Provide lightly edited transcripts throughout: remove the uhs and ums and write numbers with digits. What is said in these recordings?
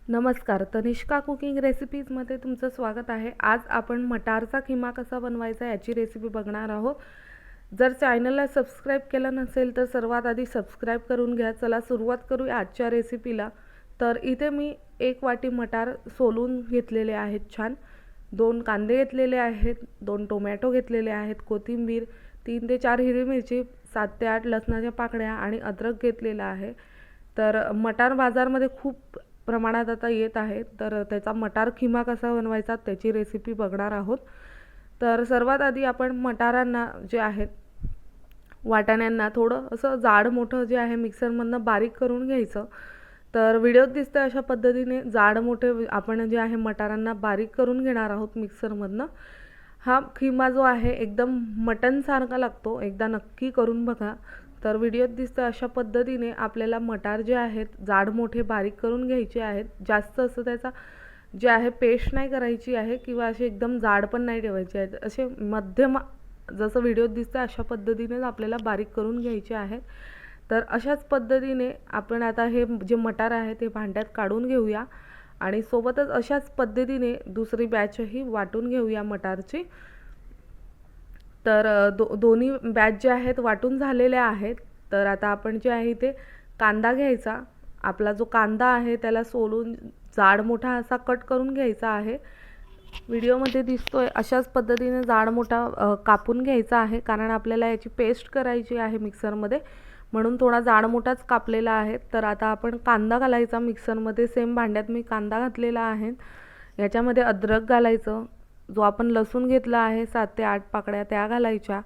नमस्कार, तनिष्का कुकिंग रेसिपीजमध्ये तुमचं स्वागत आहे। आज आपण मटारचा खिमा कसा बनवायचा याची रेसिपी बघणार आहोत। जर चॅनलला सबस्क्राईब केलं नसेल तर सर्वात आधी सबस्क्राईब करून घ्या। चला सुरुवात करूया आजच्या रेसिपीला। तर इथे मी 1 वाटी मटार सोलून घेतलेले आहेत छान। 2 कांदे घेतलेले आहेत, 2 टोमॅटो घेतलेले आहेत, कोथिंबीर, 3 ते 4 हिरवी मिरची, 7 ते 8 लसणाच्या पाकळ्या आणि अद्रक घेतलेला आहे। तर मटार बाजारमध्ये खूप प्रमाणात आता येत आहे, तर त्याचा मटार खिमा कसा बनवायचा त्याची रेसिपी बघणार आहोत। तर सर्वात आधी आपण मटारांना जे आहेत वाटाण्यांना थोडं असं जाड मोठं जे आहे मिक्सरमधनं बारीक करून घ्यायचं। तर व्हिडिओत दिसतं अशा पद्धतीने जाड मोठे आपण जे आहे मटारांना बारीक करून घेणार आहोत मिक्सरमधनं। हा खिमा जो आहे एकदम मटनसारखा लागतो, एकदा नक्की करून बघा। तर व्हिडिओत दिसतं अशा पद्धतीने आपल्याला मटार जे आहेत जाड मोठे बारीक करून घ्यायचे आहेत। जास्त असं त्याचा जे आहे पेस्ट नाही करायची आहे किंवा असे एकदम जाड पण नाही ठेवायचे आहेत, असे मध्यम जसं व्हिडिओत दिसतं अशा पद्धतीने आपल्याला बारीक करून घ्यायचे आहेत। तर अशाच पद्धतीने आपण आता हे जे मटार आहे ते भांड्यात काढून घेऊया आणि सोबतच अशाच पद्धतीने दुसरी बॅचही वाटून घेऊया मटारची। तर दोन्ही बॅच जे आहेत वाटून झालेल्या आहेत। तर आता आपण जे आहे ते कांदा घ्यायचा। आपला जो कांदा आहे त्याला सोलून जाड मोठा असा कट करून घ्यायचा आहे। व्हिडिओमध्ये दिसतोय अशाच पद्धतीने जाड मोठा कापून घ्यायचा आहे, कारण आपल्याला याची पेस्ट करायची आहे मिक्सरमध्ये, म्हणून थोडा जाड मोठाच कापलेला आहे। तर आता आपण कांदा घालायचा मिक्सरमध्ये। सेम भांड्यात मी कांदा घातलेला आहे, याच्यामध्ये अद्रक घालायचं, जो आपण लसूण घेतला आहे 7 ते 8 पाकळ्या त्या घालायच्या,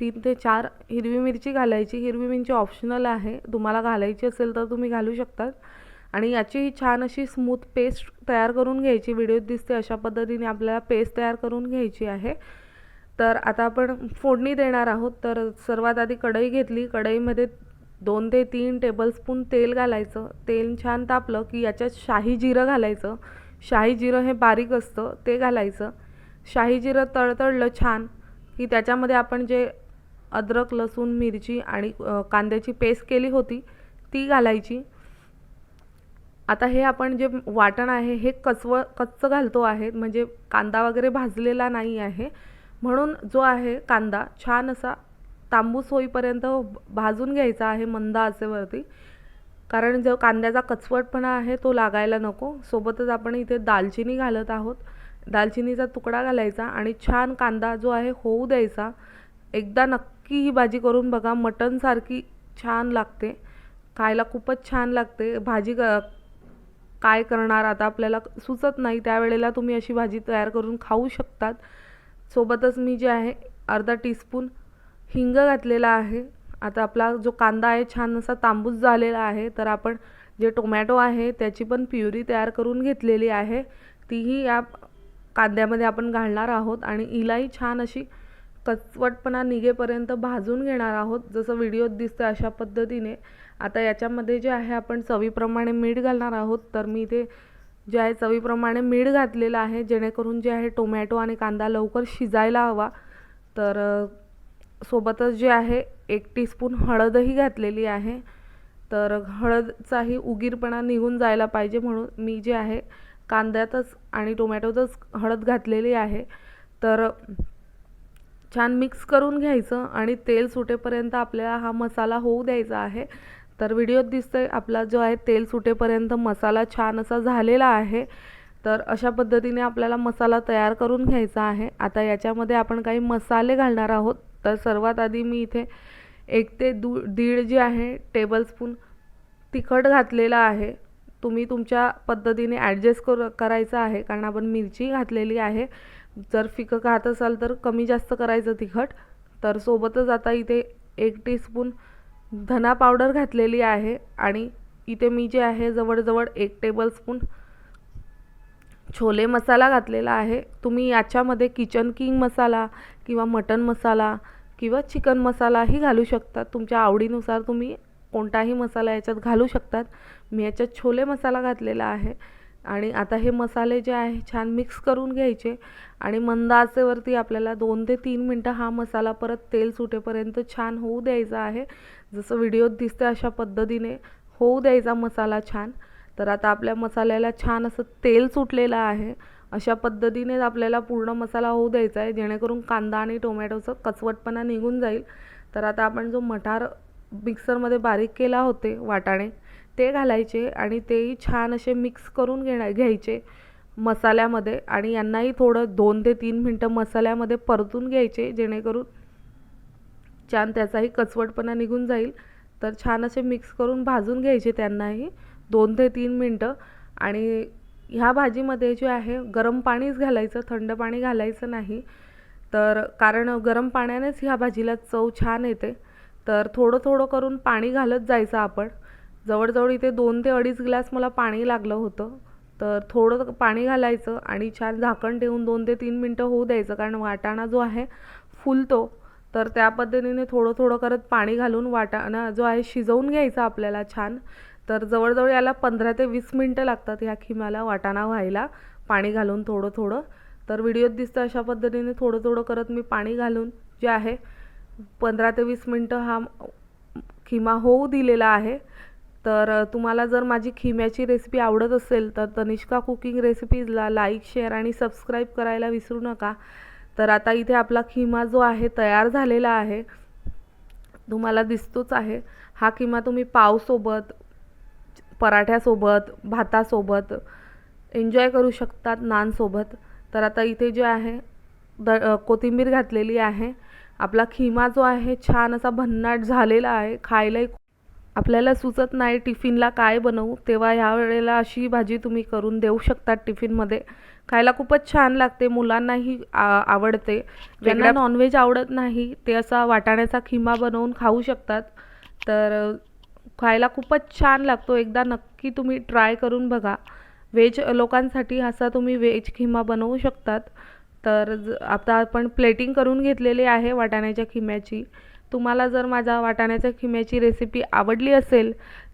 3 ते 4 हिरवी मिरची घालायची। हिरवी मिरची ऑप्शनल आहे, तुम्हाला घालायची असेल तर तुम्ही घालू शकता। आणि याची छान अशी स्मूथ पेस्ट तयार करून घ्यायची। व्हिडिओत दिसते अशा पद्धतीने आपल्याला पेस्ट तयार करून घ्यायची आहे। तर आता आपण फोडणी देणार आहोत। तर सर्वात आधी कढई घेतली, कढईमध्ये 2 ते 3 टेबलस्पून तेल घालायचं। तेल छान तापलं की याच्यात शाही जिरं घालायचं। शाही जिरं हे बारीक असतं ते घालायचं। शाही जिरं तळतळलं छान की त्याच्यामध्ये आपण जे अद्रक, लसूण, मिरची आणि कांद्याची पेस्ट केली होती ती घालायची। आता हे आपण जे वाटण आहे हे कच्चं घालतो आहे, म्हणजे कांदा वगैरे भाजलेला नाही आहे, म्हणून जो आहे कांदा छान असा तांबूस होईपर्यंत भाजून घ्यायचा आहे मंद आचेवरती, कारण जो कांद्याचा कचवटपणा आहे तो लागायला नको। सोबतच आपण इथे दालचिनी घालत आहोत, दालचिनीचा तुकडा घालायचा आणि छान कांदा जो आहे होऊ द्यायचा। एकदा नक्की ही भाजी करून बघा, मटनसारखी छान लागते, खायला खूपच छान लागते। भाजी काय करणार आता आपल्याला सुचत नाही, त्यावेळेला तुम्ही अशी भाजी तयार करून खाऊ शकतात। सोबतच मी जे आहे अर्धा टीस्पून हिंग घातलेला आहे। आता आपला जो कांदा आहे छान असा तांबूस झालेला आहे, तर आपण जे टोमॅटो आहे त्याची पण प्युरी तयार करून घेतलेली आहे, तीही या कांद्यामध्ये आपण घालणार आहोत आणि हिलाही छान अशी कचवटपणा निघेपर्यंत भाजून घेणार आहोत, जसं व्हिडिओत दिसतं अशा पद्धतीने। आता याच्यामध्ये जे आहे आपण चवीप्रमाणे मीठ घालणार आहोत। तर मी इथे जे आहे चवीप्रमाणे मीठ घातलेलं आहे, जेणेकरून जे आहे टोमॅटो आणि कांदा लवकर शिजायला हवा। तर सोबतच जे आहे 1 टीस्पून हळदही घातलेली आहे। तर हळदचाही उगीरपणा निघून जायला पाहिजे, म्हणून मी जे आहे कांद्यातच आणि टोमॅटोतच हळद घातलेली आहे। तर छान मिक्स करून घ्यायचं आणि तेल सुटेपर्यंत आपल्याला हा मसाला होऊ द्यायचा आहे। तर व्हिडिओत दिसतंय आपला जो आहे तेल सुटेपर्यंत मसाला छान असा झालेला आहे। तर अशा पद्धतीने आपल्याला मसाला तयार करून घ्यायचा आहे। आता याच्यामध्ये आपण काही मसाले घालणार आहोत। तर सर्वात आधी मी इथे 1 ते 1.5 जे आहे टेबलस्पून तिखट घातलेला आहे। तुम्ही तुमच्या पद्धतीने ॲडजस्ट करायचं आहे, कारण आपण मिरची घातलेली आहे। जर फिकं खात असाल तर कमी जास्त करायचं तिखट। तर सोबतच आता इथे 1 टीस्पून धना पावडर घातलेली आहे आणि इथे मी जे आहे जवळजवळ 1 टेबलस्पून छोले मसाला घातलेला आहे। तुम्ही याच्यामध्ये किचन किंग मसाला किंवा मटन मसाला किंवा चिकन मसालाही घालू शकता, तुमच्या आवडीनुसार तुम्ही कोणताही मसाला याच्यात घालू शकतात। मी याच्यात छोले मसाला घातलेला आहे आणि आता हे मसाले जे आहे छान मिक्स करून घ्यायचे आणि मंद आचेवरती आपल्याला 2 ते 3 मिनटं हा मसाला परत तेल सुटेपर्यंत छान होऊ द्यायचा आहे। जसं व्हिडिओत दिसतं अशा पद्धतीने होऊ द्यायचा मसाला छान। तर आता आपल्या मसाल्याला छान असं तेल सुटलेलं आहे. अशा पद्धतीने आपल्याला पूर्ण मसाला होऊ द्यायचा आहे, जेणेकरून कांदा आणि टोमॅटोचं कचवटपणा निघून जाईल. तर आता आपण जो मटार मिक्सरमध्ये बारीक केला होते वाटाणे ते घालायचे आणि तेही छान असे मिक्स करून घ्यायचे मसाल्यामध्ये आणि यांनाही थोडं 2 ते 3 मिनटं मसाल्यामध्ये परतून घ्यायचे, जेणेकरून छान त्याचाही कचवटपणा निघून जाईल. तर छान असे मिक्स करून भाजून घ्यायचे त्यांनाही 2 ते 3 मिनटं. आणि ह्या भाजीमध्ये जे आहे गरम पाणीच घालायचं, थंड पाणी घालायचं नाही. तर कारण गरम पाण्यानेच ह्या भाजीला चव छान येते. तर थोडं थोडं करून पाणी घालत जायचं आपण. जवळजवळ इथे 2 ते 2.5 ग्लास मला पाणी लागलं होतं. तर थोडं पाणी घालायचं आणि छान झाकण ठेवून 2 ते 3 मिनटं होऊ द्यायचं, कारण वाटाणा जो आहे फुलतो. तर त्या पद्धतीने थोडं थोडं करत पाणी घालून वाटाणा जो आहे शिजवून घ्यायचा आपल्याला छान. तर जवळजवळ याला 15 ते 20 मिनटं लागतात ह्या खिम्याला वाटाणा व्हायला, पाणी घालून थोडं थोडं. तर व्हिडिओत दिसतं अशा पद्धतीने थोडं थोडं करत मी पाणी घालून जे आहे 15 ते 20 मिनटं हा खिमा होऊ दिलेला आहे. तर तुम्हाला जर माझी खिम्याची रेसिपी आवडत असेल तर तनिष्का कुकिंग रेसिपीजला लाईक, शेअर आणि सबस्क्राईब करायला विसरू नका. तर आता इथे आपला खिमा जो आहे तयार झालेला आहे, तुम्हाला दिसतोच आहे. हा खिमा तुम्ही पावसोबत, पराठ्यासोबत, भातासोबत एन्जॉय करू शकतात, नानसोबत. तर आता इथे जे आहे कोथिंबीर घातलेली आहे. आपला खिमा जो आहे छान असा भन्नाट झालेला आहे. खायलाही आपल्याला सुचत नाही टिफिनला काय बनवू, तेव्हा ह्या वेळेला अशी भाजी तुम्ही करून देऊ शकता टिफिनमध्ये. खायला खूपच छान लागते, मुलांनाही आवडते. ज्यांना नॉनव्हेज आवडत नाही ते असा वाटाण्याचा खिमा बनवून खाऊ शकतात. तर खायला खूपच छान लागतो. एकदा नक्की तुम्ही ट्राय करून बघा. व्हेज लोकांसाठी असा तुम्ही व्हेज खिमा बनवू शकतात. तर आता आपण प्लेटिंग करून घेतलेली आहे वाटाण्याच्या खिम्याची. तुम्हाला जर माझ्या वाटाण्याच्या खिम्याची रेसिपी आवडली असेल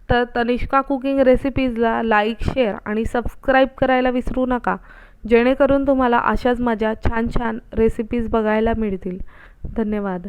तर तनिष्का कुकिंग रेसिपीजला लाईक, शेअर आणि सबस्क्राईब करायला विसरू नका, जेणेकरून तुम्हाला अशाच माझ्या छान छान रेसिपीज बघायला मिळतील. धन्यवाद.